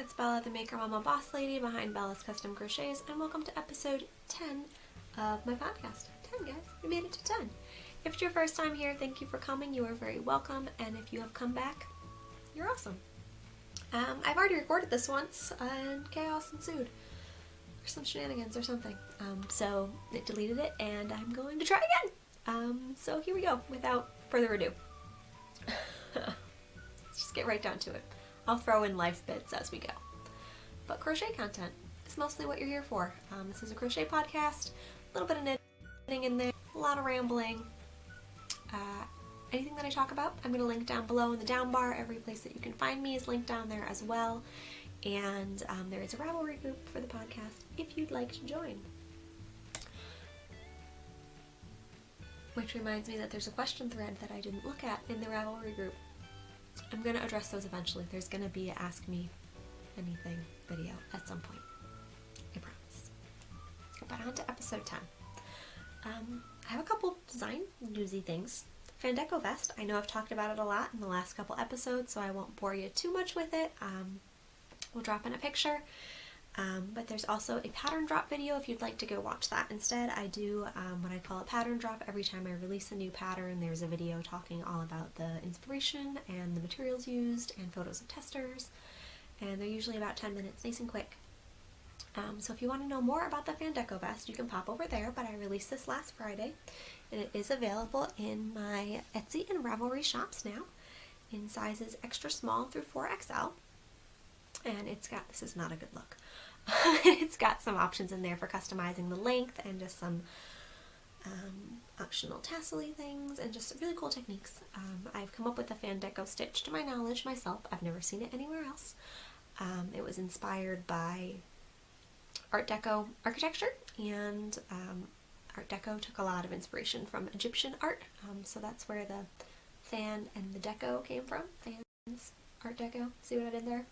it's Bella, the Maker Mama Boss Lady behind Bella's Custom Crochets, and welcome to episode 10 of my podcast. 10, guys. We made it to 10. If it's your first time here, thank you for coming. You are very welcome, and if you have come back, you're awesome. I've already recorded this once, and chaos ensued. Or some shenanigans or something. So it deleted it, and I'm going to try again. So here we go, without further ado. Let's just get right down to it. I'll throw in life bits as we go. But crochet content is mostly what you're here for. This is a crochet podcast, a little bit of knitting in there, a lot of rambling. Anything that I talk about, I'm going to link down below in the down bar. Every place that you can find me is linked down there as well. And there is a Ravelry group for the podcast if you'd like to join. Which reminds me that there's a question thread that I didn't look at in the Ravelry group. I'm going to address those eventually. There's going to be an Ask Me Anything video at some point. I promise. But on to episode 10. I have a couple design newsy things. Fandeco Vest, I know I've talked about it a lot in the last couple episodes, so I won't bore you too much with it. We'll drop in a picture. But there's also a pattern drop video if you'd like to go watch that instead. I do what I call a pattern drop. Every time I release a new pattern, there's a video talking all about the inspiration and the materials used and photos of testers. And they're usually about 10 minutes, nice and quick. So if you want to know more about the Fandeco Vest, you can pop over there, but I released this last Friday, and it is available in my Etsy and Ravelry shops now, in sizes extra small through 4XL. And it's got, this is not a good look, it's got some options in there for customizing the length and just some optional tassel-y things and just really cool techniques. I've come up with a Fandeco stitch to my knowledge myself. I've never seen it anywhere else. It was inspired by Art Deco architecture, and Art Deco took a lot of inspiration from Egyptian art, so that's where the fan and the deco came from. Fans, Art Deco, see what I did there?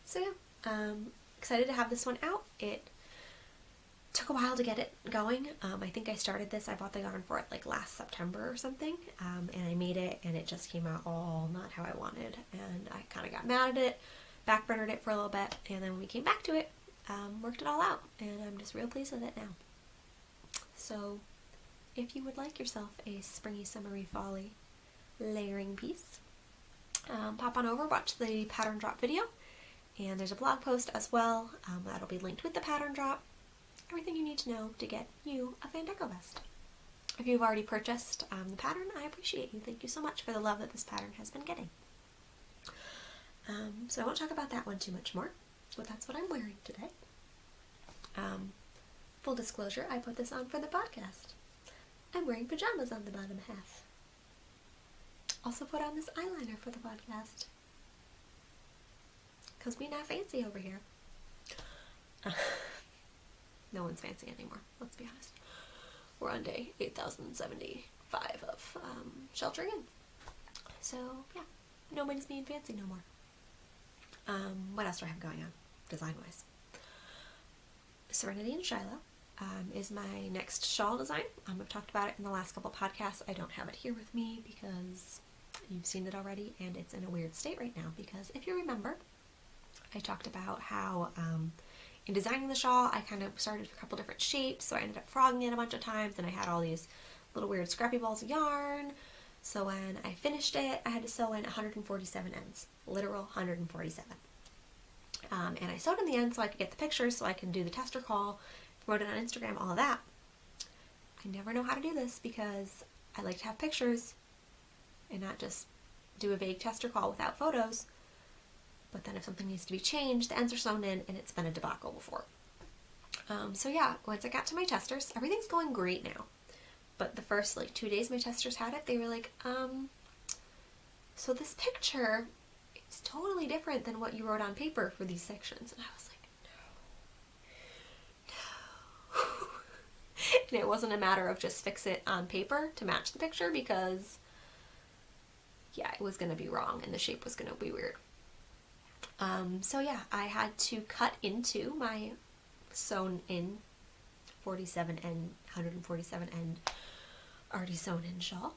So yeah, excited to have this one out. It took a while to get it going. I think I started this, I bought the yarn for it like last September or something, and I made it and it just came out all not how I wanted, and I kind of got mad at it, backburnered it for a little bit, and then when we came back to it, worked it all out, and I'm just real pleased with it now. So if you would like yourself a springy, summery, fally layering piece, pop on over, watch the pattern drop video. And there's a blog post as well that'll be linked with the pattern drop. Everything you need to know to get you a Fandeco Vest. If you've already purchased the pattern, I appreciate you. Thank you so much for the love that this pattern has been getting. So I won't talk about that one too much more, but that's what I'm wearing today. Full disclosure, I put this on for the podcast. I'm wearing pajamas on the bottom half. Also put on this eyeliner for the podcast. Because we're not fancy over here. No one's fancy anymore, let's be honest. We're on day 8,075 of sheltering in. So, yeah, nobody's being fancy no more. What else do I have going on, design-wise? Serenity and Shiloh is my next shawl design. I've talked about it in the last couple podcasts. I don't have it here with me because you've seen it already, and it's in a weird state right now because if you remember, I talked about how in designing the shawl, I kind of started with a couple different shapes, so I ended up frogging it a bunch of times, and I had all these little weird scrappy balls of yarn. So when I finished it, I had to sew in 147 ends, literal 147. And I sewed in the end so I could get the pictures, so I can do the tester call, promote it on Instagram, all of that. I never know how to do this because I like to have pictures and not just do a vague tester call without photos. But then if something needs to be changed, the ends are sewn in, and it's been a debacle before. So yeah, once I got to my testers, everything's going great now. But the first 2 days my testers had it, they were like, so this picture is totally different than what you wrote on paper for these sections. And I was like, no. And it wasn't a matter of just fix it on paper to match the picture because, yeah, it was going to be wrong and the shape was going to be weird. So yeah, I had to cut into my sewn in 47 and 147 end already sewn in shawl,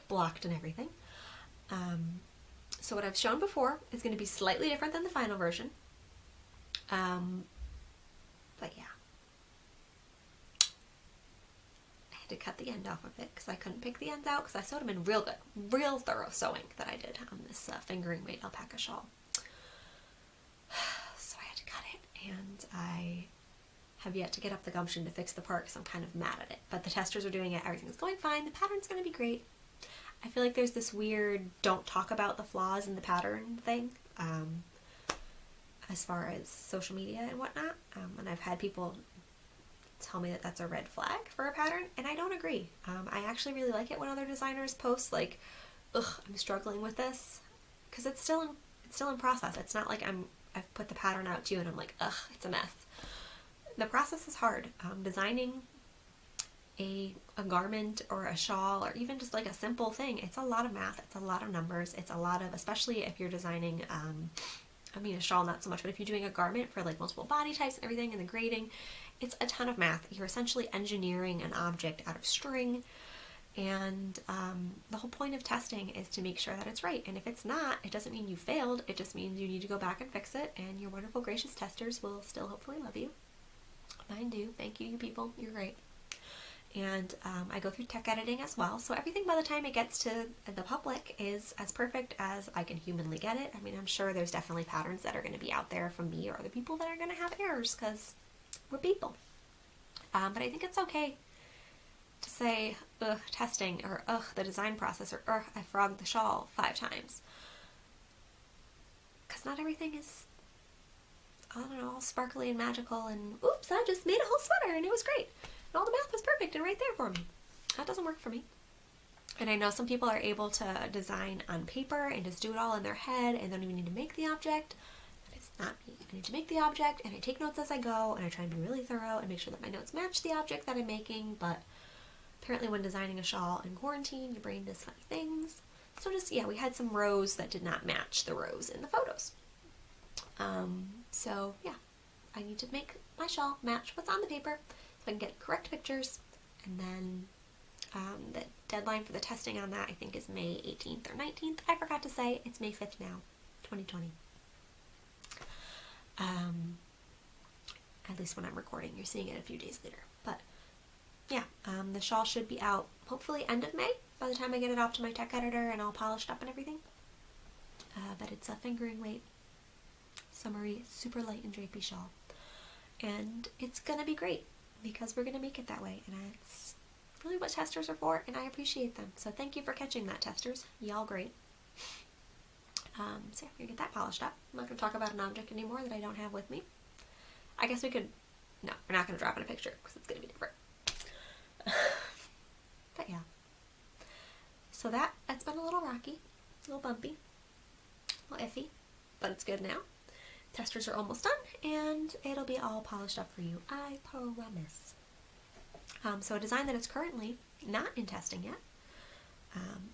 blocked and everything. So what I've shown before is going to be slightly different than the final version. But yeah. I had to cut the end off of it because I couldn't pick the ends out because I sewed them in real good, real thorough sewing that I did on this fingering weight alpaca shawl. So I had to cut it, and I have yet to get up the gumption to fix the part because I'm kind of mad at it. But the testers are doing it, everything's going fine, the pattern's going to be great. I feel like there's this weird don't talk about the flaws in the pattern thing as far as social media and whatnot, and I've had people tell me that that's a red flag for a pattern, and I don't agree. I actually really like it when other designers post like, ugh, I'm struggling with this, because it's still in process. It's not like I've put the pattern out to you and I'm like, ugh, it's a mess. The process is hard. Designing a garment or a shawl or even just like a simple thing, it's a lot of math, it's a lot of numbers, it's a lot of, especially if you're designing a shawl not so much, but if you're doing a garment for like multiple body types and everything and the grading, it's a ton of math. You're essentially engineering an object out of string, and the whole point of testing is to make sure that it's right. And if it's not, it doesn't mean you failed, it just means you need to go back and fix it, and your wonderful gracious testers will still hopefully love you. Mine do. Thank you, you people. You're great. And I go through tech editing as well, so everything by the time it gets to the public is as perfect as I can humanly get it. I mean, I'm sure there's definitely patterns that are going to be out there from me or other people that are going to have errors, because we're people. But I think it's okay to say, ugh, testing, or ugh, the design process, or ugh, I frogged the shawl 5 times. Because not everything is, I don't know, all sparkly and magical, and oops, I just made a whole sweater and it was great. All the math was perfect and right there for me. That doesn't work for me. And I know some people are able to design on paper and just do it all in their head and don't even need to make the object. That is not me. I need to make the object, and I take notes as I go, and I try and be really thorough and make sure that my notes match the object that I'm making. But apparently when designing a shawl in quarantine, your brain does funny things. So just, yeah, we had some rows that did not match the rows in the photos. So yeah, I need to make my shawl match what's on the paper, so I can get correct pictures, and then the deadline for the testing on that I think is May 18th or 19th. I forgot to say, it's May 5th now, 2020. At least when I'm recording, you're seeing it a few days later. But yeah, the shawl should be out hopefully end of May by the time I get it off to my tech editor and all polished up and everything. But it's a fingering weight, summery, super light and drapey shawl. And it's gonna be great, because we're going to make it that way, and it's really what testers are for, and I appreciate them. So thank you for catching that, testers. Y'all great. So yeah, we're going to get that polished up. I'm not going to talk about an object anymore that I don't have with me. I guess we could, no, we're not going to drop in a picture because it's going to be different. But yeah. So that's been a little rocky, a little bumpy, a little iffy, but it's good now. Testers are almost done, and it'll be all polished up for you, I promise. So a design that is currently not in testing yet,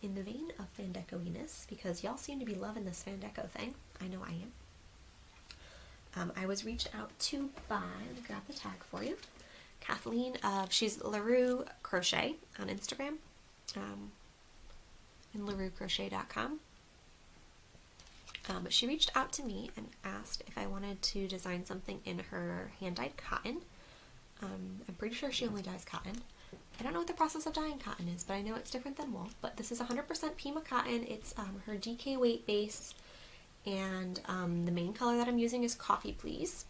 in the vein of Fandeco-iness, because y'all seem to be loving this Fandeco thing. I know I am. I was reached out to by, let me grab the tag for you, Kathleen she's LaRue Crochet on Instagram, and LaRueCrochet.com. But she reached out to me and asked if I wanted to design something in her hand-dyed cotton. I'm pretty sure she only dyes cotton. I don't know what the process of dyeing cotton is, but I know it's different than wool. But this is 100% Pima cotton. It's her DK weight base, and the main color that I'm using is Coffee Please.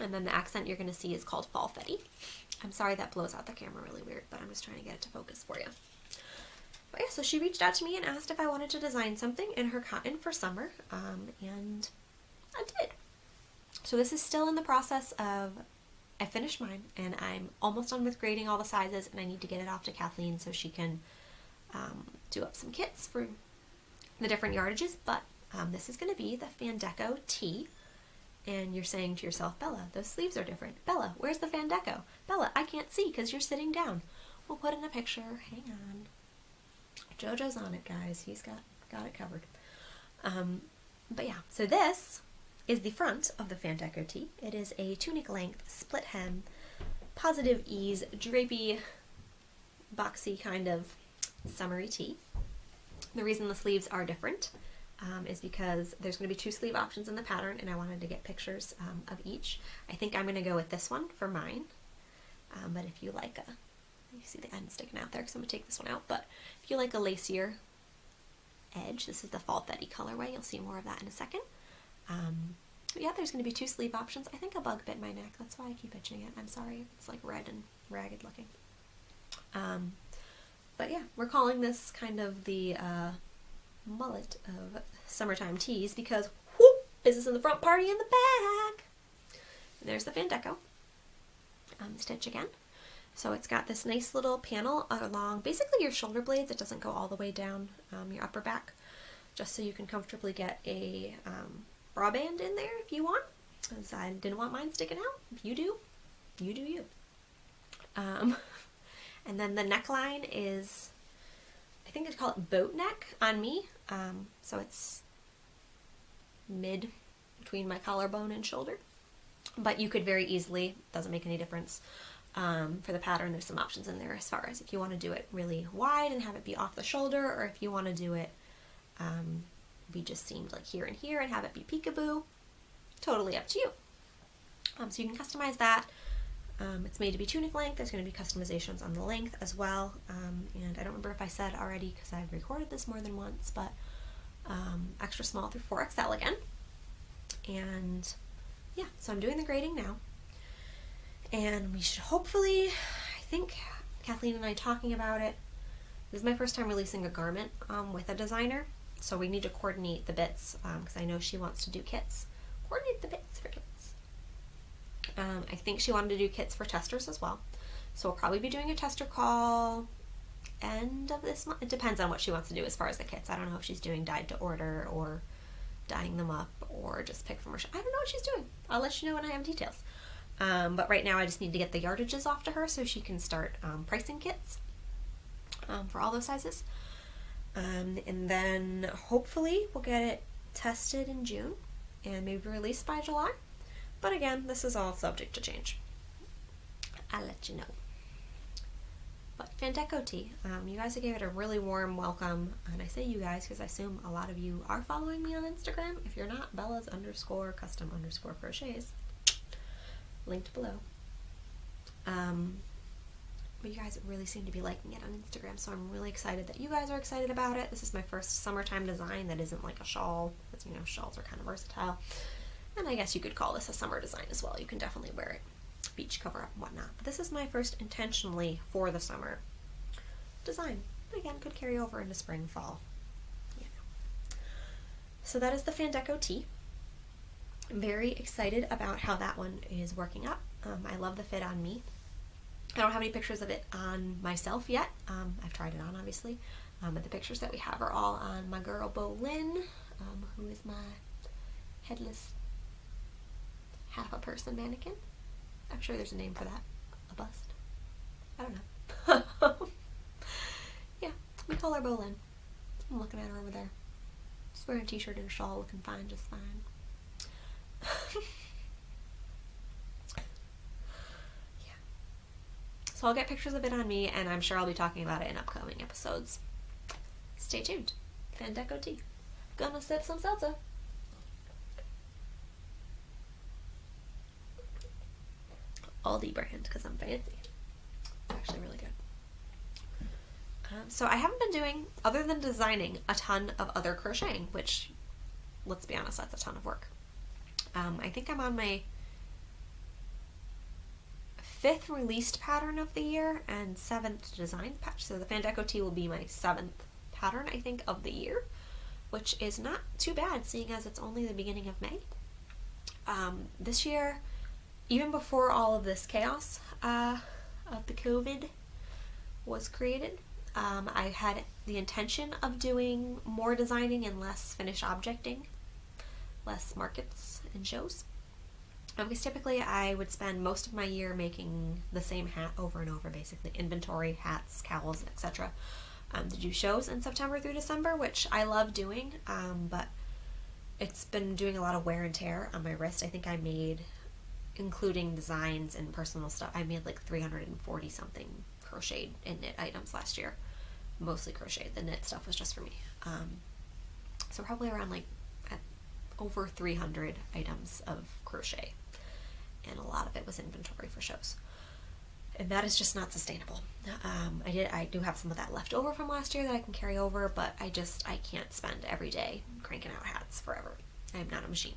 And then the accent you're going to see is called Falfetti. I'm sorry that blows out the camera really weird, but I'm just trying to get it to focus for you. But yeah, so she reached out to me and asked if I wanted to design something in her cotton for summer, and I did. So this is still in the process of, I finished mine, and I'm almost done with grading all the sizes, and I need to get it off to Kathleen so she can do up some kits for the different yardages. But this is going to be the Fandeco tee, and you're saying to yourself, Bella, those sleeves are different. Bella, where's the Fandeco? Bella, I can't see because you're sitting down. We'll put in a picture. Hang on. JoJo's on it, guys. He's got it covered. But yeah, so this is the front of the Fandeco tee. It is a tunic length, split hem, positive ease, drapey, boxy kind of summery tee. The reason the sleeves are different is because there's going to be 2 sleeve options in the pattern, and I wanted to get pictures of each. I think I'm going to go with this one for mine, but if you like you see the end sticking out there because I'm going to take this one out, but if you like a lacier edge, this is the Fall Fetty colorway. You'll see more of that in a second. But yeah, there's going to be 2 sleeve options. I think a bug bit my neck. That's why I keep itching it. I'm sorry. It's like red and ragged looking. But yeah, we're calling this kind of the mullet of summertime tees because whoop, business in the front, party in the back. And there's the Fandeco stitch again. So it's got this nice little panel along basically your shoulder blades. It doesn't go all the way down your upper back, just so you can comfortably get a bra band in there if you want, because I didn't want mine sticking out. If you do, you do you. And then the neckline is, I think they call it boat neck on me. So it's mid between my collarbone and shoulder. But you could very easily, doesn't make any difference. For the pattern, there's some options in there as far as if you want to do it really wide and have it be off the shoulder, or if you want to do it be just seamed like here and here and have it be peekaboo. Totally up to you. So you can customize that. It's made to be tunic length. There's going to be customizations on the length as well. And I don't remember if I said already because I've recorded this more than once, but extra small through 4XL again. And yeah, so I'm doing the grading now. And we should hopefully, I think Kathleen and I talking about it. This is my first time releasing a garment with a designer. So we need to coordinate the bits because I know she wants to do kits. Coordinate the bits for kits. I think she wanted to do kits for testers as well. So we'll probably be doing a tester call end of this month. It depends on what she wants to do as far as the kits. I don't know if she's doing dyed to order or dyeing them up or just pick from her shop. I don't know what she's doing. I'll let you know when I have details. But right now I just need to get the yardages off to her so she can start pricing kits for all those sizes. And then hopefully we'll get it tested in June and maybe released by July. But again, this is all subject to change. I'll let you know. But Fandeco tee, you guys gave it a really warm welcome. And I say you guys because I assume a lot of you are following me on Instagram. If you're not, Bellas_custom_crochets. Linked below. But you guys really seem to be liking it on Instagram, so I'm really excited that you guys are excited about it. This is my first summertime design that isn't like a shawl, because shawls are kind of versatile. And I guess you could call this a summer design as well. You can definitely wear it, beach cover up and whatnot. But this is my first intentionally for the summer design. But again, could carry over into spring, fall. So that is the Fandeco tee. I'm very excited about how that one is working up. I love the fit on me. I don't have any pictures of it on myself yet. I've tried it on, obviously. But the pictures that we have are all on my girl, Bolin, who is my headless half-a-person mannequin. I'm sure there's a name for that. A bust. I don't know. Yeah, we call her Bolin. I'm looking at her over there. She's wearing a t-shirt and a shawl, looking fine, just fine. Yeah. So I'll get pictures of it on me, and I'm sure I'll be talking about it in upcoming episodes. Stay tuned. Fandeco tee. Gonna sip some seltzer. Aldi brand, because I'm fancy. It's actually really good. So I haven't been doing, other than designing, a ton of other crocheting, which, let's be honest, that's a ton of work. I think I'm on my 5th released pattern of the year and 7th design patch. So the Fandeco tee will be my 7th pattern, I think, of the year, which is not too bad, seeing as it's only the beginning of May. This year, even before all of this chaos of the COVID was created, I had the intention of doing more designing and less finished objecting, less markets and shows. Because typically I would spend most of my year making the same hat over and over, basically inventory, hats, cowls, etc. To do shows in September through December, which I love doing, but it's been doing a lot of wear and tear on my wrist. I think I made, including designs and personal stuff, I made like 340 something crocheted and knit items last year. Mostly crocheted. The knit stuff was just for me. So probably around like at over 300 items of crochet. And a lot of it was inventory for shows. And that is just not sustainable. I do have some of that left over from last year that I can carry over, but I can't spend every day cranking out hats forever. I am not a machine.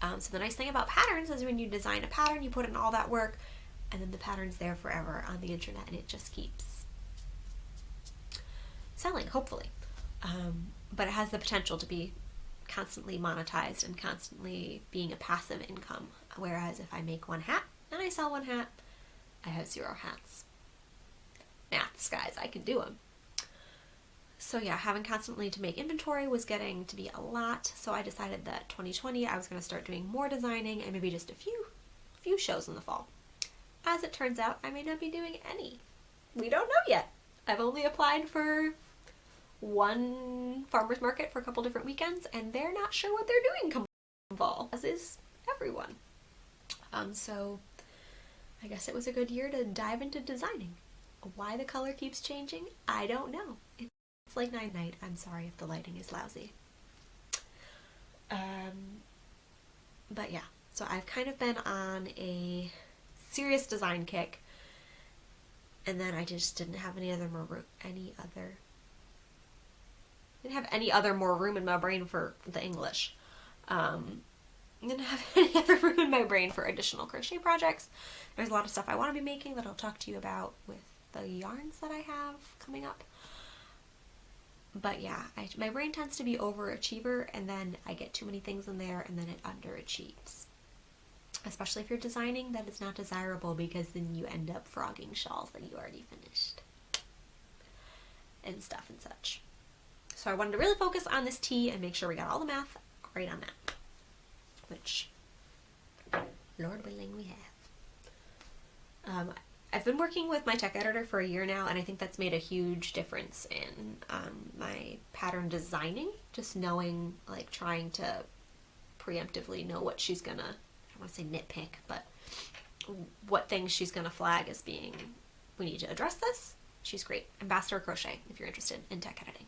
So the nice thing about patterns is when you design a pattern, you put in all that work, and then the pattern's there forever on the internet, and it just keeps selling, hopefully. But it has the potential to be constantly monetized and constantly being a passive income. Whereas if I make one hat and I sell one hat, I have 0 hats. Maths, guys, I can do them. So yeah, having constantly to make inventory was getting to be a lot. So I decided that 2020 I was going to start doing more designing and maybe just a few shows in the fall. As it turns out, I may not be doing any. We don't know yet. I've only applied for one farmer's market for a couple different weekends, and they're not sure what they're doing come fall, as is everyone. So I guess it was a good year to dive into designing. Why the color keeps changing, I don't know. It's like night. I'm sorry if the lighting is lousy. But yeah, so I've kind of been on a serious design kick, and then I just didn't have any other more room in my brain for the English. Didn't have any other room in my brain for additional crochet projects. There's a lot of stuff I want to be making that I'll talk to you about with the yarns that I have coming up. But yeah, my brain tends to be overachiever, and then I get too many things in there, and then it underachieves. Especially if you're designing, that is not desirable, because then you end up frogging shawls that you already finished. And stuff and such. So I wanted to really focus on this tee and make sure we got all the math right on that. Which, Lord willing, we have. I've been working with my tech editor for a year now, and I think that's made a huge difference in my pattern designing. Just knowing, like, trying to preemptively know what she's gonna, I don't want to say nitpick, but what things she's gonna flag as being, we need to address this. She's great. Ambassador Crochet, if you're interested in tech editing.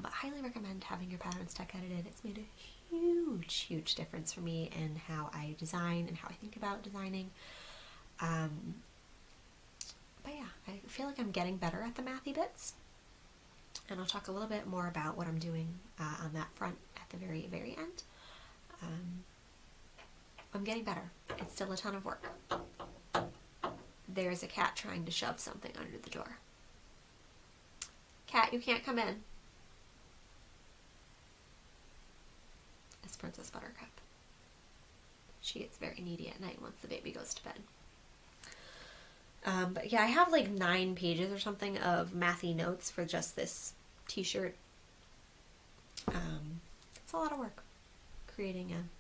But highly recommend having your patterns tech edited. It's made a huge difference for me in how I design and how I think about designing. But yeah, I feel like I'm getting better at the mathy bits, and I'll talk a little bit more about what I'm doing on that front at the very end. I'm getting better. It's still a ton of work. There's a cat trying to shove something under the door. Cat, you can't come in. It's Princess Buttercup. She gets very needy at night once the baby goes to bed. But yeah, I have like 9 pages or something of mathy notes for just this t-shirt. It's a lot of work creating an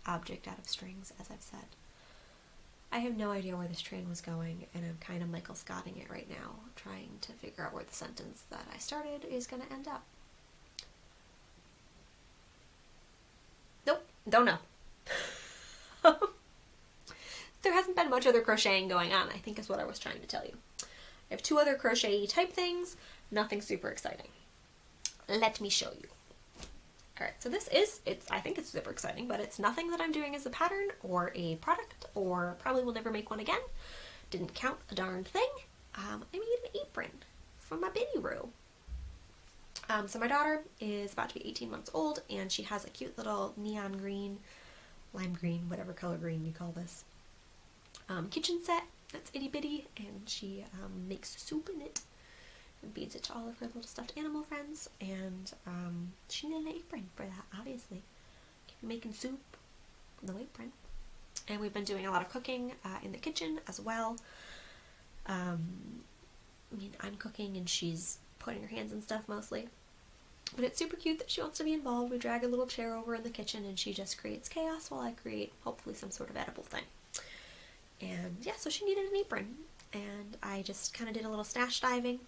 object out of strings, as I've said. I have no idea where this train was going, and I'm kind of Michael Scotting it right now, trying to figure out where the sentence that I started is going to end up. Nope, don't know. There hasn't been much other crocheting going on, I think is what I was trying to tell you. I have 2 other crochet type things, nothing super exciting. Let me show you. Alright, so this is, I think it's super exciting, but it's nothing that I'm doing as a pattern or a product, or probably will never make one again. Didn't count a darn thing. I made an apron from my Bitty-Roo. So my daughter is about to be 18 months old, and she has a cute little neon green, lime green, whatever color green you call this, kitchen set that's itty bitty, and she makes soup in it and feeds it to all of her little stuffed animal friends, and she needed an apron for that, obviously. Keep making soup, no apron. And we've been doing a lot of cooking in the kitchen as well. I mean, I'm cooking and she's putting her hands in stuff mostly. But it's super cute that she wants to be involved. We drag a little chair over in the kitchen and she just creates chaos while I create, hopefully, some sort of edible thing. And yeah, so she needed an apron. And I just kind of did a little stash diving.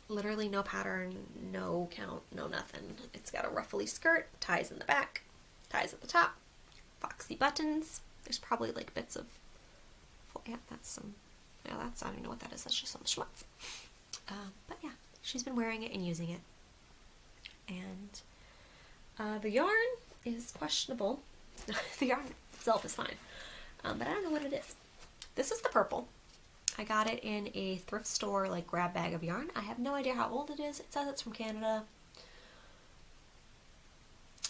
Literally no pattern, no count, no nothing. It's got a ruffly skirt, ties in the back, ties at the top, foxy buttons. There's probably like bits of, yeah, that's some, yeah, that's, I don't know what that is. That's just some schmutz. But yeah, she's been wearing it and using it. And The yarn is questionable. The yarn itself is fine, but I don't know what it is. This is the purple. I got it in a thrift store, like, grab bag of yarn. I have no idea how old it is. It says it's from Canada.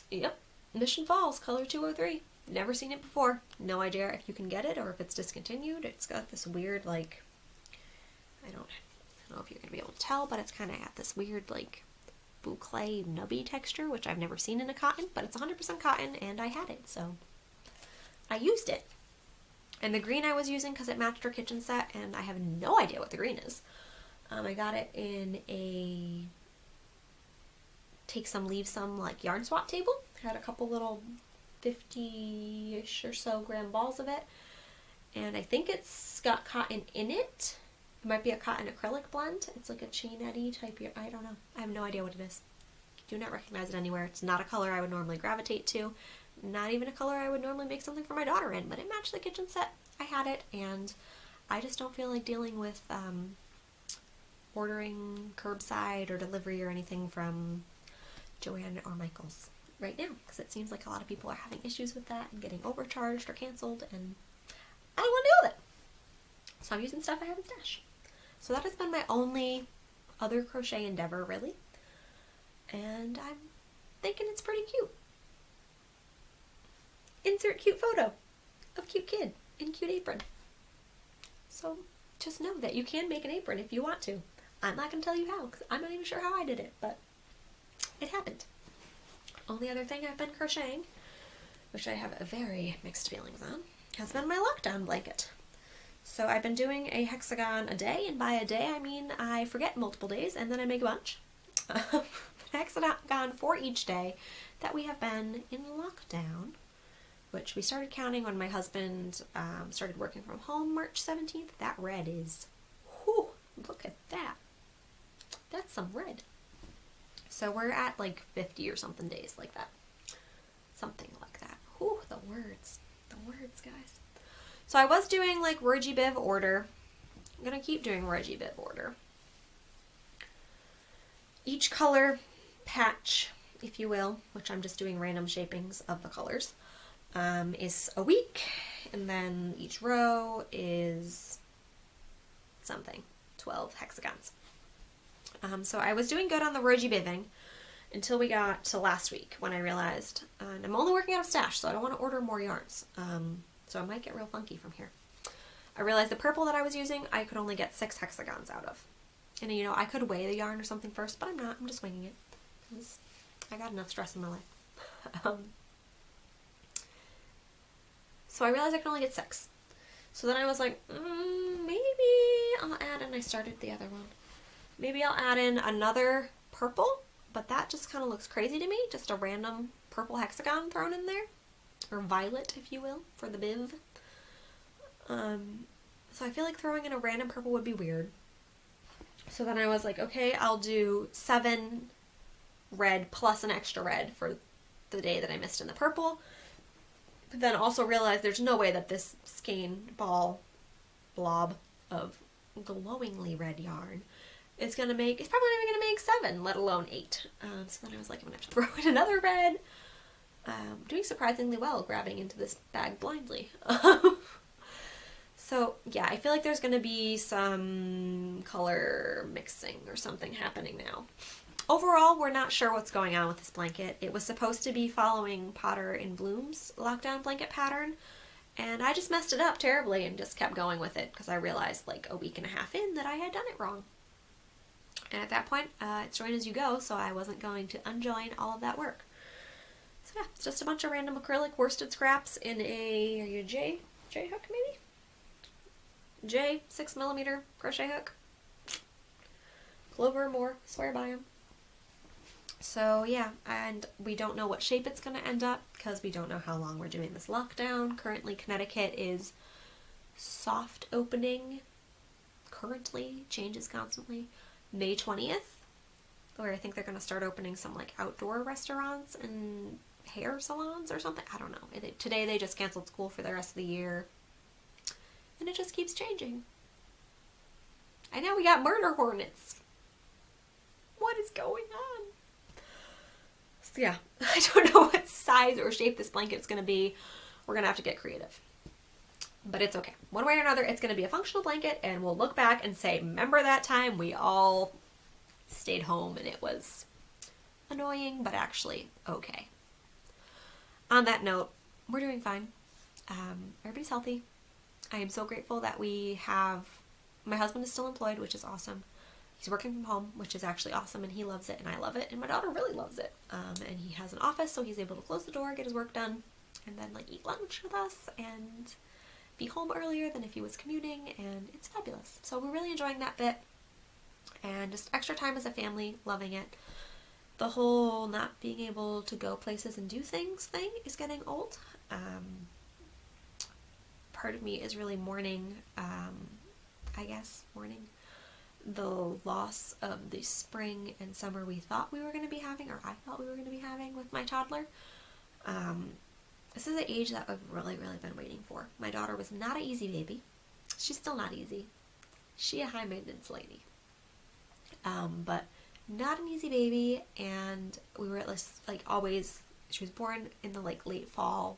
Yep, Mission Falls, color 203. Never seen it before. No idea if you can get it or if it's discontinued. It's got this weird, like, I don't know if you're going to be able to tell, but it's kind of got this weird, like, boucle nubby texture, which I've never seen in a cotton, but it's 100% cotton, and I had it, so I used it. And the green I was using because it matched our kitchen set, and I have no idea what the green is. I got it in a take some, leave some, like, yarn swap table. Had a couple little 50-ish or so gram balls of it, and I think it's got cotton in it. It might be a cotton acrylic blend. It's like a chainette type. I don't know. I have no idea what it is. Do not recognize it anywhere. It's not a color I would normally gravitate to. Not even a color I would normally make something for my daughter in, but it matched the kitchen set. I had it, and I just don't feel like dealing with ordering curbside or delivery or anything from Joann or Michaels right now, because it seems like a lot of people are having issues with that and getting overcharged or canceled, and I don't want to deal with it. So I'm using stuff I have in stash. So that has been my only other crochet endeavor, really. And I'm thinking it's pretty cute. Insert cute photo of cute kid in cute apron. So just know that you can make an apron if you want to. I'm not going to tell you how, because I'm not even sure how I did it, but it happened. Only other thing I've been crocheting, which I have very mixed feelings on, has been my lockdown blanket. So I've been doing a hexagon a day, and by a day I mean I forget multiple days and then I make a bunch. Hexagon for each day that we have been in lockdown, which we started counting when my husband started working from home March 17th. That red is, whew, look at that. That's some red. So we're at like 50 or something days like that. Something like that. Whew, the words. The words, guys. So I was doing like Roji Biv order. I'm going to keep doing Roji Biv order. Each color patch, if you will, which I'm just doing random shapings of the colors, is a week. And then each row is something, 12 hexagons. So I was doing good on the Roji Biving until we got to last week when I realized, and I'm only working out of stash, so I don't want to order more yarns. So I might get real funky from here. I realized the purple that I was using, I could only get 6 hexagons out of. And you know, I could weigh the yarn or something first, but I'm not. I'm just winging it. Because I got enough stress in my life. So I realized I could only get 6. So then I was like, maybe I'll add in, I started the other one. Maybe I'll add in another purple, but that just kind of looks crazy to me. Just a random purple hexagon thrown in there. Or violet, if you will, for the biv. So I feel like throwing in a random purple would be weird. So then I was like, okay, I'll do 7 red plus an extra red for the day that I missed in the purple. But then also realized there's no way that this skein ball blob of glowingly red yarn is going to make, it's probably not even going to make 7, let alone 8. So then I was like, I'm going to have to throw in another red. Doing surprisingly well grabbing into this bag blindly. So yeah, I feel like there's going to be some color mixing or something happening now. Overall, we're not sure what's going on with this blanket. It was supposed to be following Potter in Bloom's lockdown blanket pattern, and I just messed it up terribly and just kept going with it because I realized like a week and a half in that I had done it wrong. And at that point, it's join as you go, so I wasn't going to unjoin all of that work. So yeah, it's just a bunch of random acrylic worsted scraps in a J hook maybe? J 6mm crochet hook. Clover more, swear by them. So yeah, and we don't know what shape it's going to end up because we don't know how long we're doing this lockdown. Currently, Connecticut is soft opening. Currently, changes constantly. May 20th, where I think they're going to start opening some like outdoor restaurants and hair salons or something. I don't know. Today they just canceled school for the rest of the year. And it just keeps changing. And now we got murder hornets. What is going on? So yeah, I don't know what size or shape this blanket is going to be. We're going to have to get creative. But it's okay. One way or another, it's going to be a functional blanket, and we'll look back and say, remember that time we all stayed home and it was annoying, but actually okay. On that note, we're doing fine. Everybody's healthy. I am so grateful that my husband is still employed, which is awesome. He's working from home, which is actually awesome, and he loves it, and I love it, and my daughter really loves it. And he has an office, so he's able to close the door, get his work done, and then eat lunch with us, and be home earlier than if he was commuting, and it's fabulous. So we're really enjoying that bit, and just extra time as a family, loving it. The whole not being able to go places and do things thing is getting old. Part of me is really mourning the loss of the spring and summer we thought we were going to be having, or I thought we were going to be having with my toddler. This is an age that I've really, really been waiting for. My daughter was not an easy baby. She's still not easy. She a high maintenance lady. But not an easy baby, and we were always, she was born in the late fall,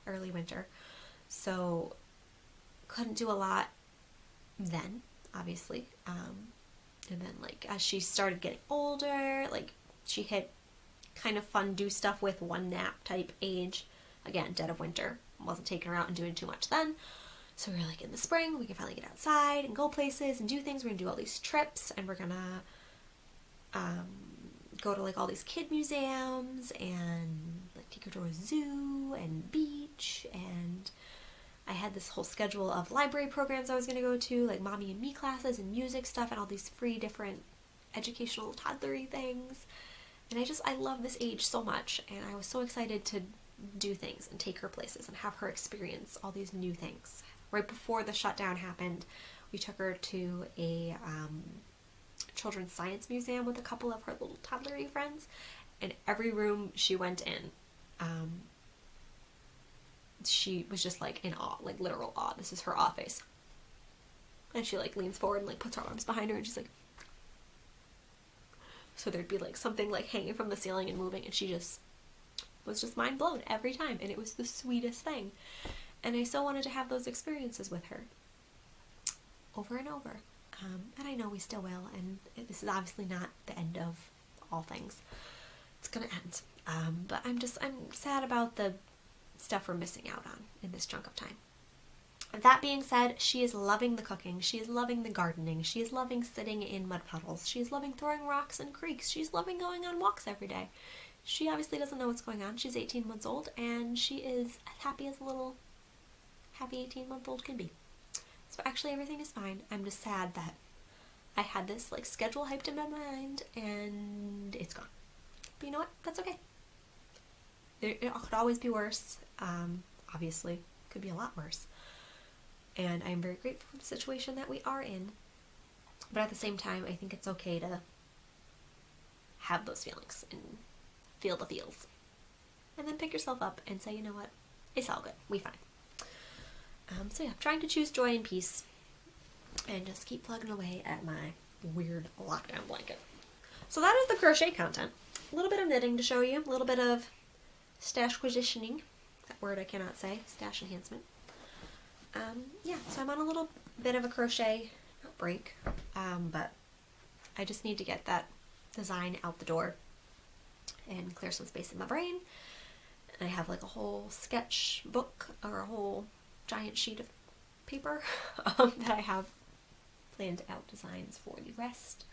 early winter, so couldn't do a lot then, obviously. And then as she started getting older, she hit kind of fun do stuff with one nap type age. Again, dead of winter. Wasn't taking her out and doing too much then. So we were in the spring, we can finally get outside and go places and do things. We're gonna do all these trips, and we're gonna go to all these kid museums and take her to a zoo and beach, and I had this whole schedule of library programs I was going to go to, mommy and me classes and music stuff and all these free different educational toddlery things. And I love this age so much, and I was so excited to do things and take her places and have her experience all these new things. Right before the shutdown happened, we took her to a children's science museum with a couple of her little toddlery friends, and every room she went in, she was just in awe, literal awe. This is her awe face. And she leans forward and puts her arms behind her, and she's so there'd be something hanging from the ceiling and moving, and she just was just mind blown every time, and it was the sweetest thing. And I so wanted to have those experiences with her over and over. And I know we still will, and this is obviously not the end of all things. It's gonna end. But I'm sad about the stuff we're missing out on in this chunk of time. That being said, she is loving the cooking, she is loving the gardening, she is loving sitting in mud puddles, she is loving throwing rocks in creeks, she's loving going on walks every day. She obviously doesn't know what's going on. She's 18 months old, and she is as happy as a little happy 18-month-old can be. So actually everything is fine. I'm just sad that I had this schedule hyped in my mind and it's gone. But you know what? That's okay. It could always be worse. Obviously, could be a lot worse. And I'm very grateful for the situation that we are in. But at the same time, I think it's okay to have those feelings and feel the feels. And then pick yourself up and say, you know what? It's all good. We fine. So yeah, trying to choose joy and peace and just keep plugging away at my weird lockdown blanket. So that is the crochet content. A little bit of knitting to show you. A little bit of stash positioning. That word I cannot say. Stash enhancement. Yeah, so I'm on a little bit of a crochet, not break, but I just need to get that design out the door and clear some space in my brain. And I have a whole sketch book, or a whole giant sheet of paper that I have planned out designs for the rest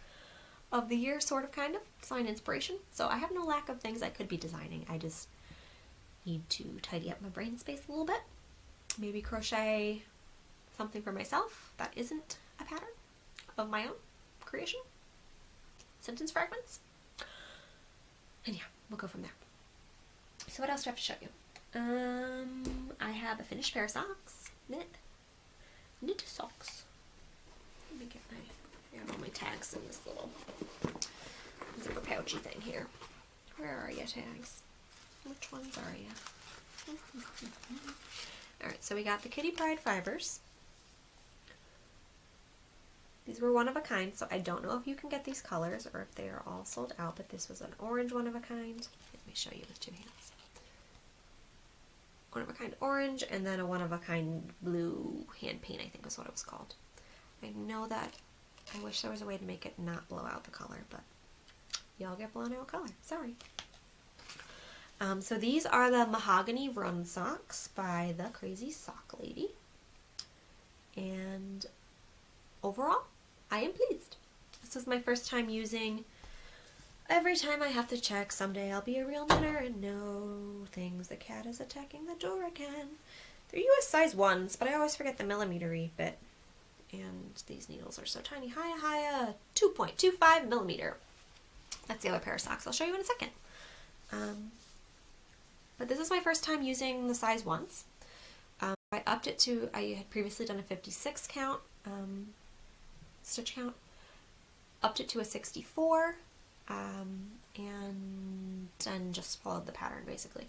of the year, sort of, kind of, design inspiration. So I have no lack of things I could be designing. I just need to tidy up my brain space a little bit. Maybe crochet something for myself that isn't a pattern of my own creation. Sentence fragments. And yeah, we'll go from there. So what else do I have to show you? I have a finished pair of socks. Knit socks. Let me I have all my tags in this little zipper pouchy thing here. Where are you, tags? Which ones are you? Alright, so we got the Kitty Pride fibers. These were one of a kind, so I don't know if you can get these colors or if they are all sold out, but this was an orange one of a kind. Let me show you with two hands. One of a kind orange, and then a one of a kind blue hand paint, I think was what it was called. I know that I wish there was a way to make it not blow out the color, but y'all get blown out color. Sorry. So these are the Mahogany Run Socks by the Crazy Sock Lady. And overall, I am pleased. This is my first time using. Every time I have to check, someday I'll be a real knitter and know things. The cat is attacking the door again. They're US size 1s, but I always forget the millimeter-y bit. And these needles are so tiny. Hiya, 2.25 millimeter. That's the other pair of socks I'll show you in a second. But this is my first time using the size 1s. I upped it to, I had previously done a 56 count, stitch count. Upped it to a 64, and then just followed the pattern basically,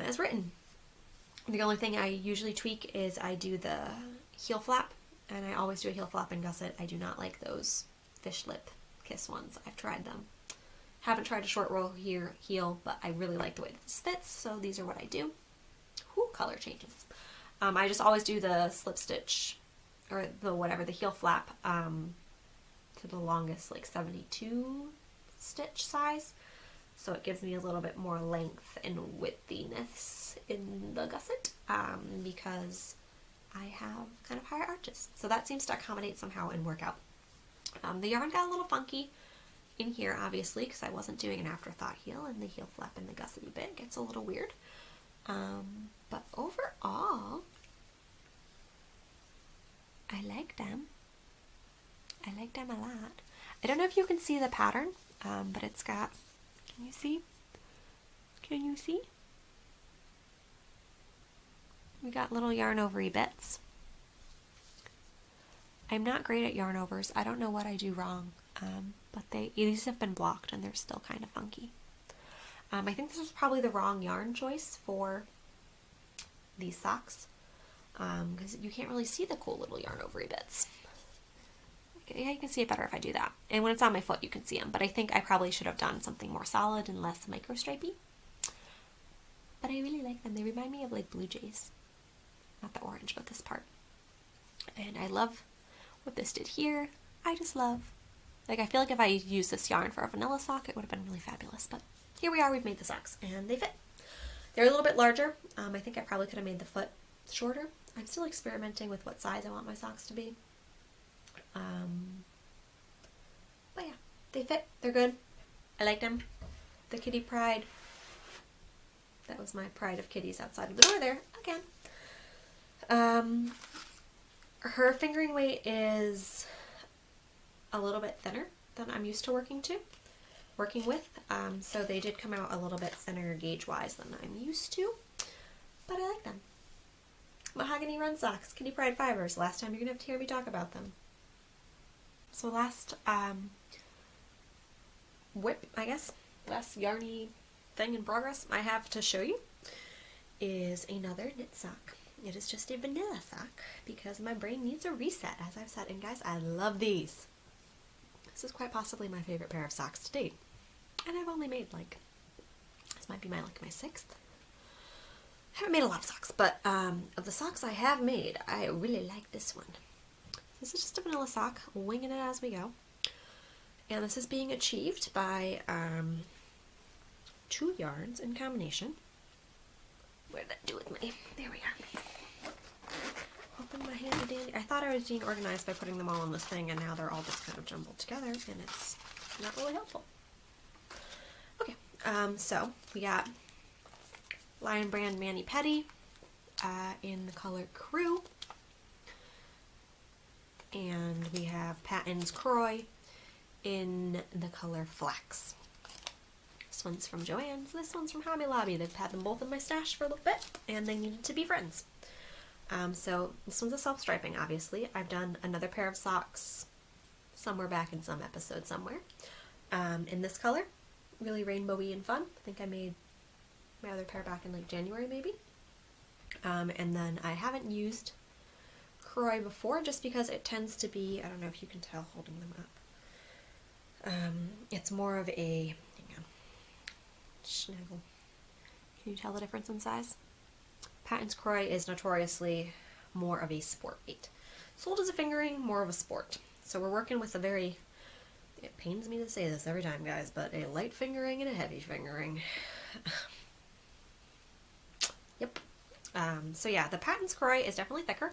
as written. The only thing I usually tweak is I do the heel flap, and I always do a heel flap and gusset. I do not like those fish lip kiss ones. I've tried them. Haven't tried a short row heel, but I really like the way this fits, so these are what I do. Whew, color changes. I just always do the slip stitch, or the heel flap, to the longest, like 72 stitch size, so it gives me a little bit more length and widthiness in the gusset, because I have kind of higher arches, so that seems to accommodate somehow and work out. The yarn got a little funky in here, obviously, because I wasn't doing an afterthought heel, and the heel flap and the gussety bit gets a little weird, but overall I like them. I like them a lot. I don't know if you can see the pattern, but it's got, can you see? Can you see? We got little yarn over-y bits. I'm not great at yarn overs. I don't know what I do wrong, but these have been blocked and they're still kind of funky. I think this is probably the wrong yarn choice for these socks, because you can't really see the cool little yarn over-y bits. Yeah, you can see it better if I do that. And when it's on my foot, you can see them. But I think I probably should have done something more solid and less micro-stripey. But I really like them. They remind me of like blue jays. Not the orange, but this part. And I love what this did here. I just love, like, I feel like if I used this yarn for a vanilla sock, it would have been really fabulous. But here we are, we've made the socks, and they fit. They're a little bit larger. I think I probably could have made the foot shorter. I'm still experimenting with what size I want my socks to be. But yeah, they fit. They're good. I like them. The kitty pride. That was my pride of kitties outside of the door there again. Her fingering weight is a little bit thinner than I'm used to working with. So they did come out a little bit thinner gauge-wise than I'm used to, but I like them. Mahogany Run Socks, Kitty Pride Fibers. Last time you're going to have to hear me talk about them. So last whip, I guess, last yarny thing in progress I have to show you is another knit sock. It is just a vanilla sock because my brain needs a reset, as I've said. And guys, I love these. This is quite possibly my favorite pair of socks to date. And I've only made this might be my 6th. I haven't made a lot of socks, but of the socks I have made, I really like this one. This is just a vanilla sock, winging it as we go. And this is being achieved by 2 yarns in combination. Where did that do with me? There we are. Open my handy dandy. I thought I was being organized by putting them all on this thing, and now they're all just kind of jumbled together, and it's not really helpful. Okay, so we got Lion Brand Mani Petty in the color Crew. And we have Patton's Croy in the color Flax. This one's from Joann's, this one's from Hobby Lobby. They've had them both in my stash for a little bit, and they needed to be friends. So this one's a self-striping, obviously. I've done another pair of socks somewhere back in some episode somewhere. In this color, really rainbowy and fun. I think I made my other pair back in January maybe. And then I haven't used Croy before, just because it tends to be, I don't know if you can tell holding them up. It's more of a, hang on, snuggle. Can you tell the difference in size? Patton's Croy is notoriously more of a sport weight. Sold as a fingering, more of a sport. So we're working with a very, it pains me to say this every time, guys, but a light fingering and a heavy fingering. Yep. So yeah, the Patton's Croy is definitely thicker.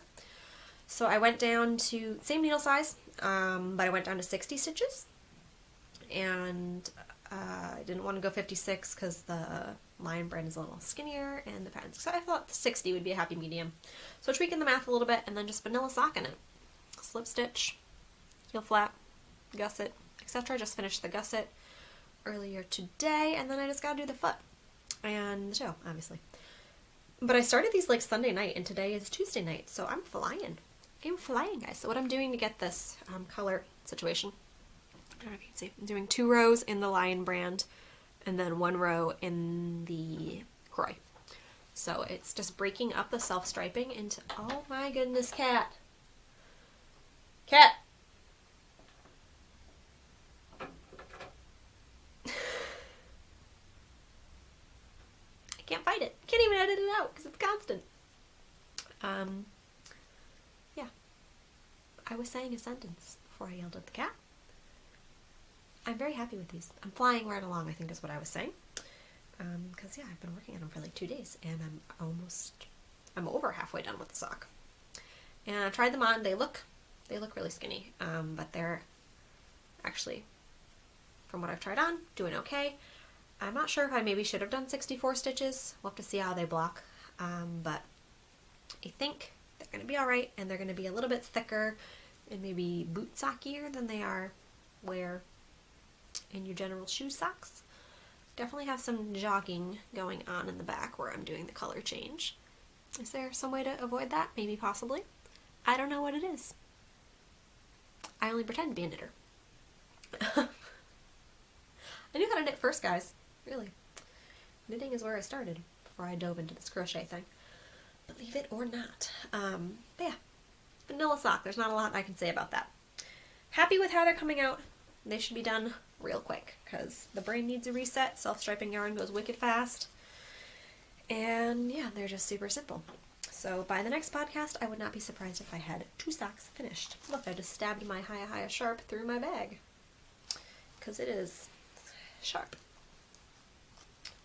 So I went down to, same needle size, but I went down to 60 stitches. And I didn't want to go 56 because the Lion brand is a little skinnier, and the Patton's, so I thought 60 would be a happy medium. So tweaking the math a little bit, and then just vanilla socking it. Slip stitch, heel flap, gusset, etc. Just finished the gusset earlier today, and then I just gotta do the foot and the toe, obviously. But I started these like Sunday night, and today is Tuesday night, so I'm flying. I'm flying, guys. So what I'm doing to get this color situation, I don't know if you can see, I'm doing 2 rows in the Lion brand, and then 1 row in the Croy. So it's just breaking up the self-striping into, oh my goodness, cat. Cat! I can't fight it. Can't even edit it out because it's constant. Yeah. I was saying a sentence before I yelled at the cat. I'm very happy with these. I'm flying right along, I think is what I was saying. Because yeah, I've been working on them for like 2 days, and I'm over halfway done with the sock. And I tried them on. They look really skinny, but they're actually, from what I've tried on, doing okay. I'm not sure if I maybe should have done 64 stitches. We'll have to see how they block. But I think they're going to be alright, and they're going to be a little bit thicker and maybe boot sockier than they are wear in your general shoe socks. Definitely have some jogging going on in the back where I'm doing the color change. Is there some way to avoid that? Maybe, possibly. I don't know what it is. I only pretend to be a knitter. I knew how to knit first, guys. Really. Knitting is where I started before I dove into this crochet thing. Believe it or not. But yeah, vanilla sock. There's not a lot I can say about that. Happy with how they're coming out. They should be done real quick because the brain needs a reset. Self-striping yarn goes wicked fast. And yeah, they're just super simple. So by the next podcast, I would not be surprised if I had 2 socks finished. Look, I just stabbed my Hiya Sharp through my bag because it is sharp.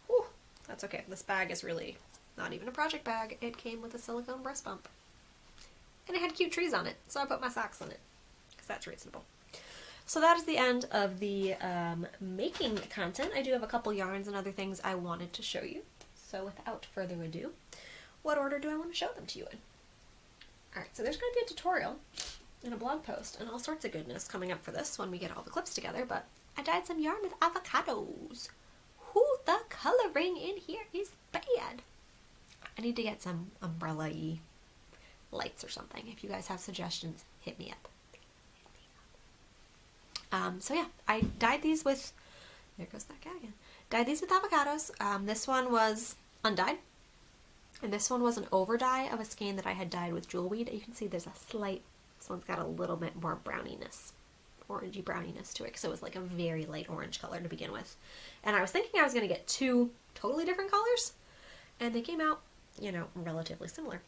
Whew, that's okay. This bag is really not even a project bag. It came with a silicone breast bump. And it had cute trees on it, so I put my socks in it because that's reasonable. So that is the end of the making content. I do have a couple yarns and other things I wanted to show you. So without further ado, what order do I want to show them to you in? Alright, so there's going to be a tutorial and a blog post and all sorts of goodness coming up for this when we get all the clips together, but I dyed some yarn with avocados. Whoo, the coloring in here is bad. I need to get some umbrella-y lights or something. If you guys have suggestions, hit me up. So yeah, I dyed these with, there goes that cat again. Dyed these with avocados. This one was undyed, and this one was an over dye of a skein that I had dyed with jewel weed. You can see there's a slight, this one's got a little bit more browniness, orangey browniness to it, so it was like a very light orange color to begin with. And I was thinking I was going to get 2 totally different colors, and they came out, you know, relatively similar.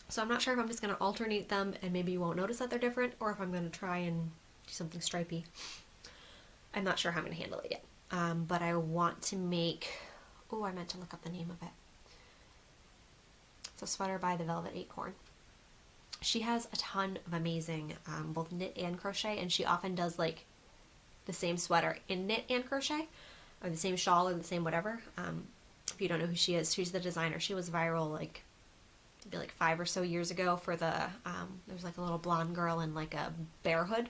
So I'm not sure if I'm just going to alternate them and maybe you won't notice that they're different, or if I'm going to try and do something stripey. I'm not sure how I'm going to handle it yet. But I want to make, oh, I meant to look up the name of it. It's a sweater by the Velvet Acorn. She has a ton of amazing both knit and crochet, and she often does like the same sweater in knit and crochet, or the same shawl or the same whatever. If you don't know who she is, she's the designer. She was viral like maybe like 5 or so years ago for the, there's like a little blonde girl in like a bear hood,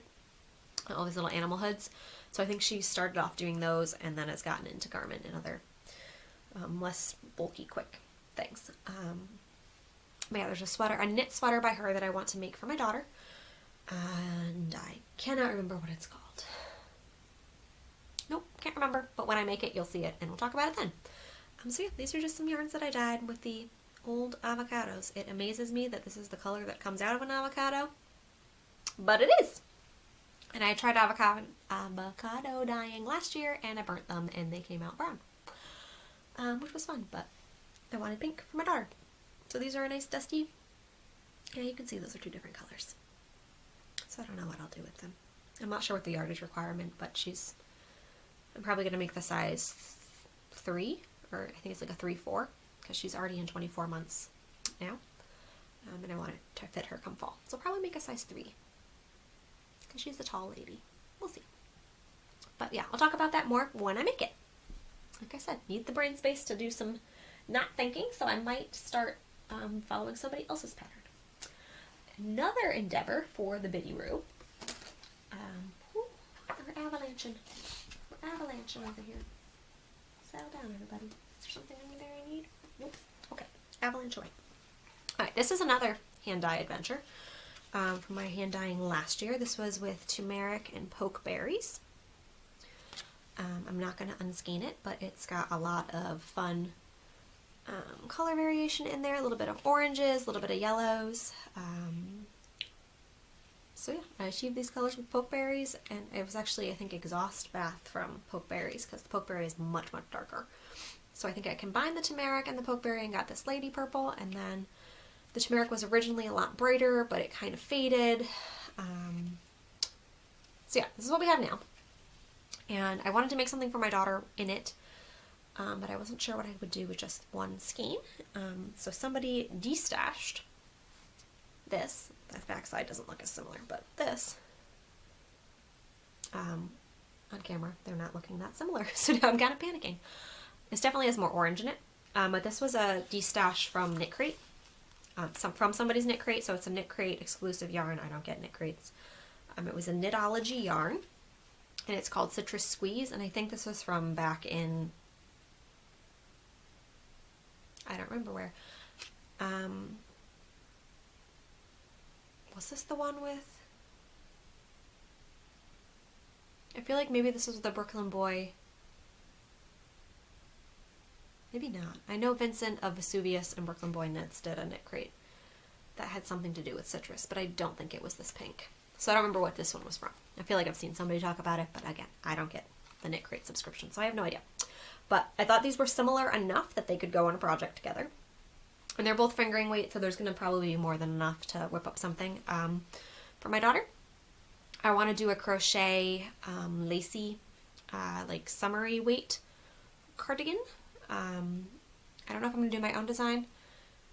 all these little animal hoods. So I think she started off doing those and then has gotten into garment and other less bulky, quick things. But yeah, there's a sweater, a knit sweater by her that I want to make for my daughter. And I cannot remember what it's called. Nope, can't remember. But when I make it, you'll see it and we'll talk about it then. So yeah, these are just some yarns that I dyed with the old avocados. It amazes me that this is the color that comes out of an avocado, but it is. And I tried avocado dyeing last year, and I burnt them, and they came out brown, which was fun, but I wanted pink for my daughter. So these are a nice dusty, yeah, you can see those are two different colors. So I don't know what I'll do with them. I'm not sure what the yardage requirement, but I'm probably going to make the size 3, or I think it's like a 3/4, because she's already in 24 months now, and I want it to fit her come fall. So I'll probably make a size 3, because she's a tall lady. We'll see. But yeah, I'll talk about that more when I make it. Like I said, need the brain space to do some not thinking, so I might start following somebody else's pattern. Another endeavor for the Biddy-roo. We're avalanching. We're avalanching over here. Settle down, everybody. Is there something in there I need? Nope. Okay. Avalanche away. Alright, this is another hand dye adventure from my hand dyeing last year. This was with turmeric and pokeberries. I'm not going to unskein it, but it's got a lot of fun color variation in there. A little bit of oranges, a little bit of yellows. So yeah, I achieved these colors with pokeberries, and it was actually, I think, exhaust bath from pokeberries, because the pokeberry is much, much darker. So I think I combined the turmeric and the pokeberry and got this lady purple, and then the turmeric was originally a lot brighter, but it kind of faded. So yeah, this is what we have now. And I wanted to make something for my daughter in it, but I wasn't sure what I would do with just one skein. So somebody destashed this. The backside doesn't look as similar, but this, on camera, they're not looking that similar, so now I'm kind of panicking. This definitely has more orange in it, but this was a destash from Knit Crate, from somebody's Knit Crate, so it's a Knit Crate exclusive yarn. I don't get Knit Crates. It was a Knitology yarn, and it's called Citrus Squeeze, and I think this was from back in, I don't remember where. Was this the one with, I feel like maybe this was the Brooklyn Boy. Maybe not. I know Vincent of Vesuvius and Brooklyn Boy Knits did a Knit Crate that had something to do with citrus, but I don't think it was this pink. So I don't remember what this one was from. I feel like I've seen somebody talk about it, but again, I don't get the Knit Crate subscription, so I have no idea. But I thought these were similar enough that they could go on a project together. And they're both fingering weight, so there's going to probably be more than enough to whip up something. For my daughter, I want to do a crochet lacy, like summery weight cardigan. I don't know if I'm going to do my own design,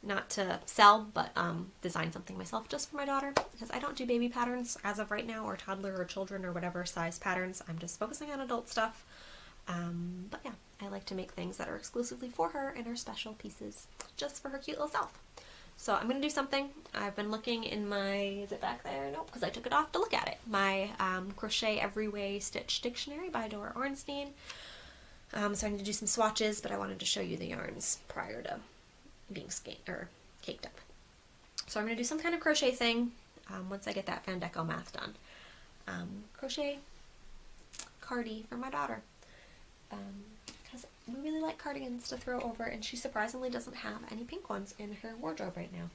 not to sell, but design something myself just for my daughter, because I don't do baby patterns as of right now, or toddler or children or whatever size patterns. I'm just focusing on adult stuff. But yeah, I like to make things that are exclusively for her and are special pieces just for her cute little self. So I'm going to do something. I've been looking in my, is it back there? Nope, because I took it off to look at it. My Crochet Every Way Stitch Dictionary by Dora Ornstein. So I need to do some swatches, but I wanted to show you the yarns prior to being caked up. So I'm going to do some kind of crochet thing once I get that Fandeco math done. Crochet cardi for my daughter. Because we really like cardigans to throw over, and she surprisingly doesn't have any pink ones in her wardrobe right now.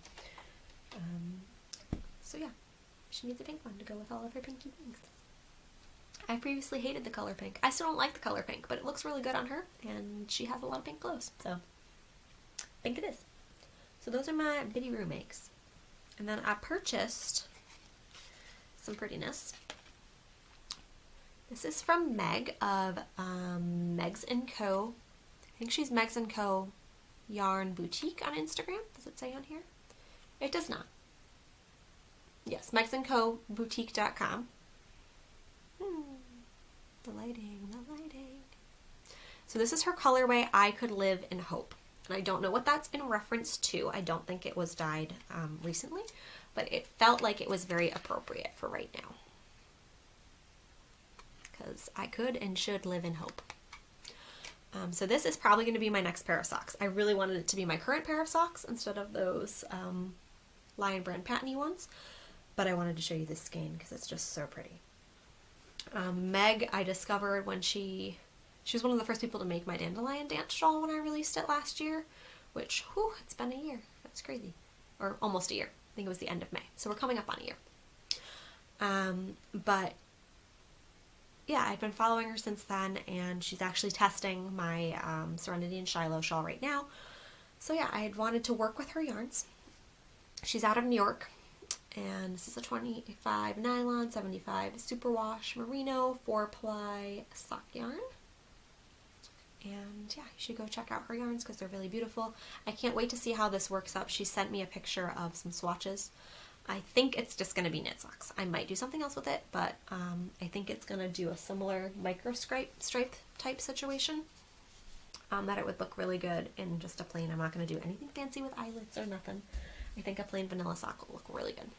So yeah, she needs a pink one to go with all of her pinky things. I previously hated the color pink. I still don't like the color pink, but it looks really good on her, and she has a lot of pink clothes, so pink it is. So those are my Biddy-roo makes. And then I purchased some prettiness. This is from Meg of Megs & Co. I think she's Megs & Co. Yarn Boutique on Instagram. Does it say on here? It does not. Yes, megsandcoboutique.com. The lighting. So this is her colorway, I Could Live in Hope. And I don't know what that's in reference to. I don't think it was dyed recently, but it felt like it was very appropriate for right now. Because I could and should live in hope. So this is probably going to be my next pair of socks. I really wanted it to be my current pair of socks instead of those Lion Brand Patney ones, but I wanted to show you this skein because it's just so pretty. Meg, I discovered when she was one of the first people to make my dandelion dance shawl when I released it last year, which, whew, it's been a year. That's crazy. Or almost a year. I think it was the end of May. So we're coming up on a year. But yeah, I've been following her since then, and she's actually testing my Serenity and Shiloh shawl right now. So yeah, I had wanted to work with her yarns. She's out of New York, and this is a 25 nylon, 75 superwash merino 4-ply sock yarn. And yeah, you should go check out her yarns because they're really beautiful. I can't wait to see how this works up. She sent me a picture of some swatches. I think it's just going to be knit socks. I might do something else with it, but I think it's going to do a similar micro stripe type situation. That it would look really good in just a plain. I'm not going to do anything fancy with eyelets or nothing. I think a plain vanilla sock will look really good.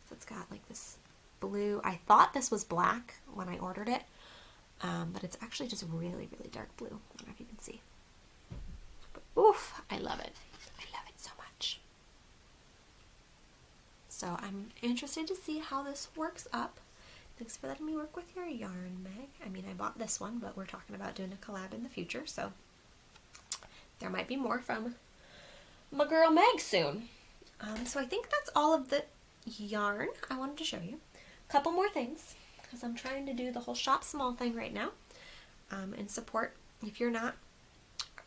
So it's got like this blue. I thought this was black when I ordered it, but it's actually just really, really dark blue. I don't know if you can see. But oof, I love it. I love it so much. So I'm interested to see how this works up. Thanks for letting me work with your yarn, Meg. I mean, I bought this one, but we're talking about doing a collab in the future, so there might be more from my girl Meg soon. So I think that's all of the yarn I wanted to show you. A couple more things, because I'm trying to do the whole shop small thing right now, and support, if you're not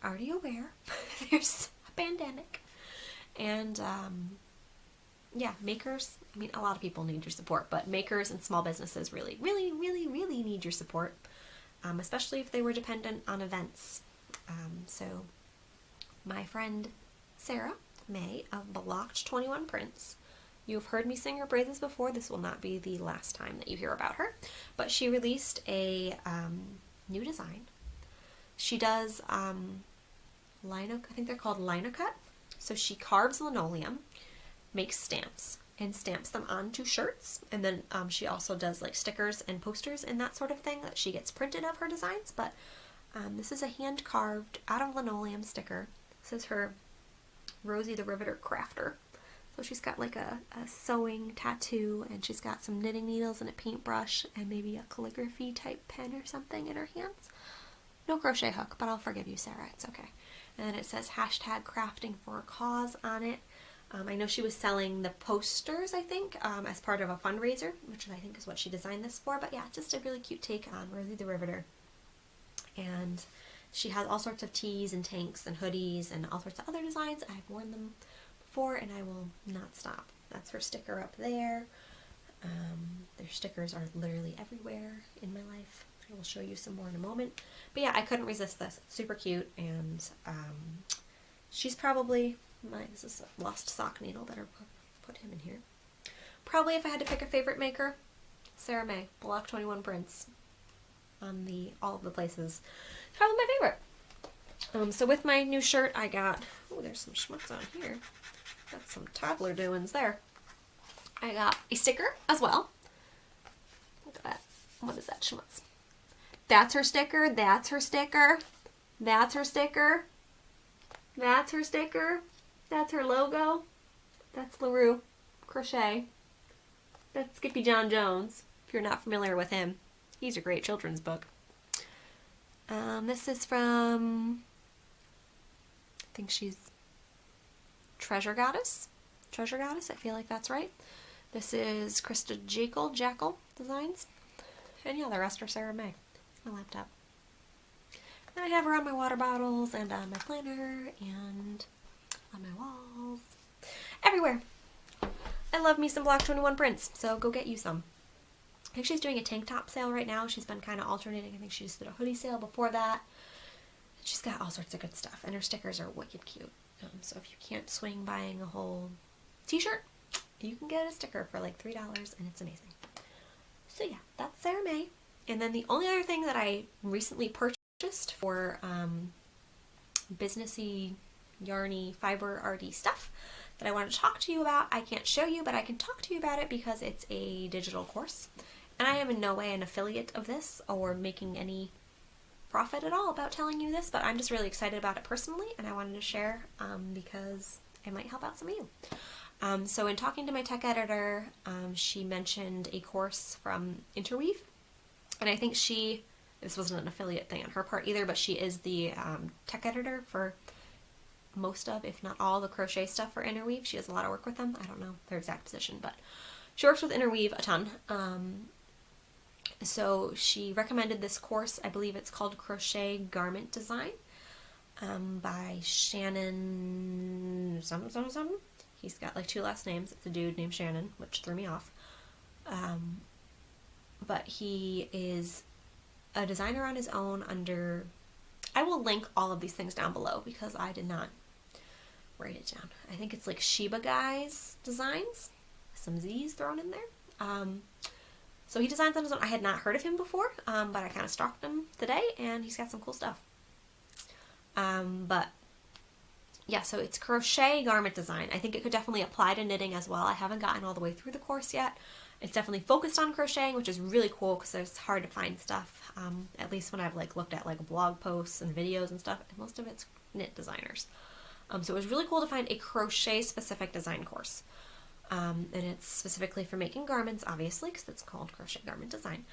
already aware, there's a pandemic, and yeah, makers, I mean, a lot of people need your support, but makers and small businesses really, really, really, really need your support, especially if they were dependent on events. So my friend Sarah May of Blocked 21 Prints, you've heard me sing her praises before. This will not be the last time that you hear about her, but she released a new design. She does lino, I think they're called linocut. So she carves linoleum, makes stamps, and stamps them onto shirts, and then she also does like stickers and posters and that sort of thing that she gets printed of her designs. But this is a hand carved out of linoleum sticker. This is her Rosie the Riveter Crafter. So she's got like a sewing tattoo, and she's got some knitting needles and a paintbrush and maybe a calligraphy type pen or something in her hands. No crochet hook, but I'll forgive you, Sarah, it's okay. And then it says hashtag crafting for a cause on it. I know she was selling the posters, I think, as part of a fundraiser, which I think is what she designed this for. But yeah, it's just a really cute take on Rosie the Riveter. And she has all sorts of tees and tanks and hoodies and all sorts of other designs. I've worn them before, and I will not stop. That's her sticker up there. Their stickers are literally everywhere in my life. I will show you some more in a moment. But yeah, I couldn't resist this. It's super cute, and she's probably... this is a lost sock needle. Better put him in here. Probably if I had to pick a favorite maker, Sarah May, Block 21 Prints on all of the places. Probably my favorite. So with my new shirt, I got, oh, there's some schmutz on here. Got some toddler doings there. I got a sticker as well. Look at that. What is that schmutz? That's her sticker. That's her sticker. That's her sticker. That's her sticker. That's her logo. That's LaRue Crochet. That's Skippy John Jones, if you're not familiar with him. He's a great children's book. This is from, I think she's Treasure Goddess. Treasure Goddess, I feel like that's right. This is Krista Jackal Designs. And yeah, the rest are Sarah May. My laptop. And I have her on my water bottles and on my planner and on my walls. Everywhere. I love me some Block 21 prints, so go get you some. I think she's doing a tank top sale right now. She's been kind of alternating. I think she just did a hoodie sale before that. She's got all sorts of good stuff, and her stickers are wicked cute. So if you can't swing buying a whole t-shirt, you can get a sticker for like $3, and it's amazing. So yeah, that's Sarah May. And then the only other thing that I recently purchased for businessy, yarny, fiber arty stuff that I want to talk to you about, I can't show you, but I can talk to you about it because it's a digital course. And I am in no way an affiliate of this or making any profit at all about telling you this, but I'm just really excited about it personally, and I wanted to share because it might help out some of you. So in talking to my tech editor, she mentioned a course from Interweave, and I think this wasn't an affiliate thing on her part either, but she is the tech editor for most of, if not all, the crochet stuff for Interweave. She does a lot of work with them. I don't know their exact position, but she works with Interweave a ton. So she recommended this course. I believe it's called Crochet Garment Design by Shannon something. He's got like 2 last names. It's a dude named Shannon, which threw me off. But he is a designer on his own under... I will link all of these things down below because I did not write it down. I think it's like Sheba Guys Designs. Some Z's thrown in there. So he designs on his own. I had not heard of him before, but I kind of stalked him today, and he's got some cool stuff. But yeah, so it's crochet garment design. I think it could definitely apply to knitting as well. I haven't gotten all the way through the course yet. It's definitely focused on crocheting, which is really cool because it's hard to find stuff. At least when I've like looked at like blog posts and videos and stuff, and most of it's knit designers. So it was really cool to find a crochet specific design course. And it's specifically for making garments, obviously, because it's called Crochet Garment Design.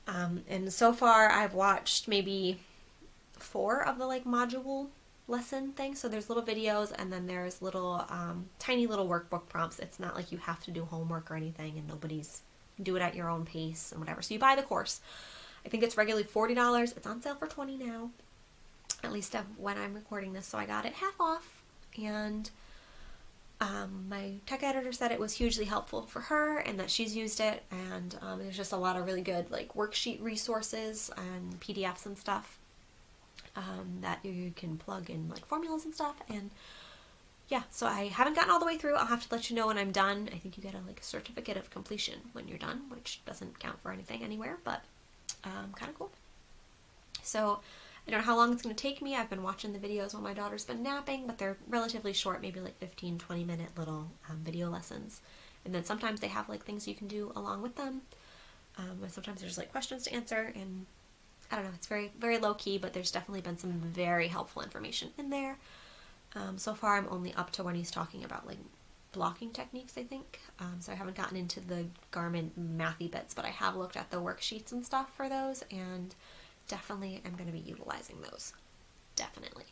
And so far I've watched maybe 4 of the like module lesson things. So there's little videos, and then there's little tiny little workbook prompts. It's not like you have to do homework or anything, and do it at your own pace and whatever. So you buy the course. I think it's regularly $40. It's on sale for $20 now, at least when I'm recording this. So I got it half off, and my tech editor said it was hugely helpful for her and that she's used it, and there's just a lot of really good like worksheet resources and PDFs and stuff that you can plug in like formulas and stuff. And yeah, so I haven't gotten all the way through. I'll have to let you know when I'm done. I think you get a certificate of completion when you're done, which doesn't count for anything anywhere, but kind of cool. So I don't know how long it's going to take me. I've been watching the videos while my daughter's been napping, but they're relatively short, maybe like 15-20 minute little video lessons. And then sometimes they have like things you can do along with them. And sometimes there's like questions to answer, and I don't know, it's very, very low key, but there's definitely been some very helpful information in there. So far I'm only up to when he's talking about like blocking techniques, I think. So I haven't gotten into the garment mathy bits, but I have looked at the worksheets and stuff for those, and definitely I'm going to be utilizing those. Definitely.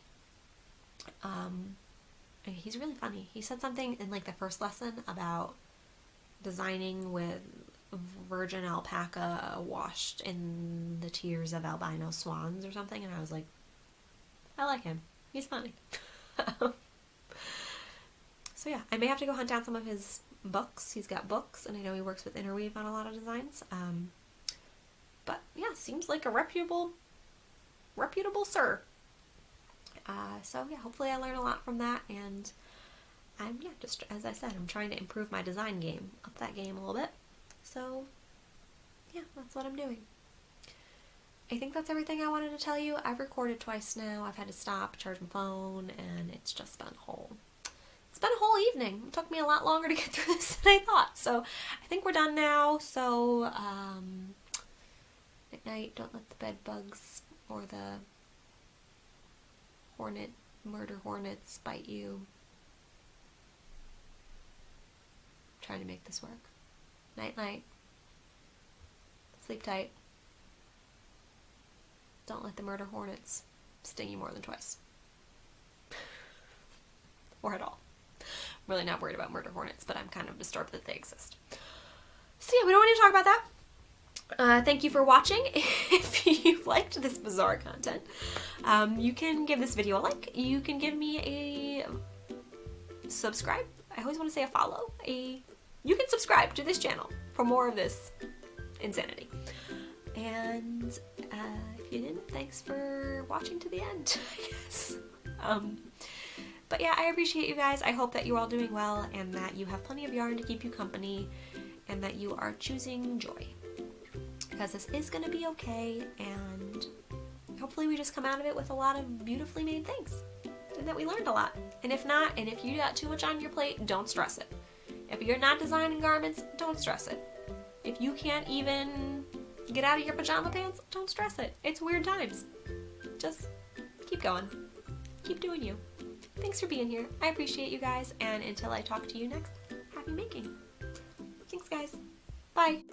He's really funny. He said something in like the first lesson about designing with virgin alpaca washed in the tears of albino swans or something, and I was like, I like him. He's funny. So yeah, I may have to go hunt down some of his books. He's got books, and I know he works with Interweave on a lot of designs. But yeah, seems like a reputable sir. So yeah, hopefully I learn a lot from that, and just as I said, I'm trying to improve my design game, up that game a little bit. So yeah, that's what I'm doing. I think that's everything I wanted to tell you. I've recorded twice now. I've had to stop, charge my phone, and it's just been a whole evening. It took me a lot longer to get through this than I thought. So I think we're done now. So at night, don't let the bed bugs or the murder hornets bite you. I'm trying to make this work. Night night. Sleep tight. Don't let the murder hornets sting you more than twice. Or at all. I'm really not worried about murder hornets, but I'm kind of disturbed that they exist. So yeah, we don't need to talk about that. Thank you for watching. If you liked this bizarre content, you can give this video a like. You can give me a subscribe. I always want to say a follow. You can subscribe to this channel for more of this insanity. And if you didn't, thanks for watching to the end, I guess. But yeah, I appreciate you guys. I hope that you're all doing well, and that you have plenty of yarn to keep you company, and that you are choosing joy. Because this is going to be okay, and hopefully we just come out of it with a lot of beautifully made things, and that we learned a lot. And if not, and if you got too much on your plate, don't stress it. If you're not designing garments, don't stress it. If you can't even get out of your pajama pants, don't stress it. It's weird times. Just keep going. Keep doing you. Thanks for being here. I appreciate you guys, and until I talk to you next, happy making. Thanks guys. Bye.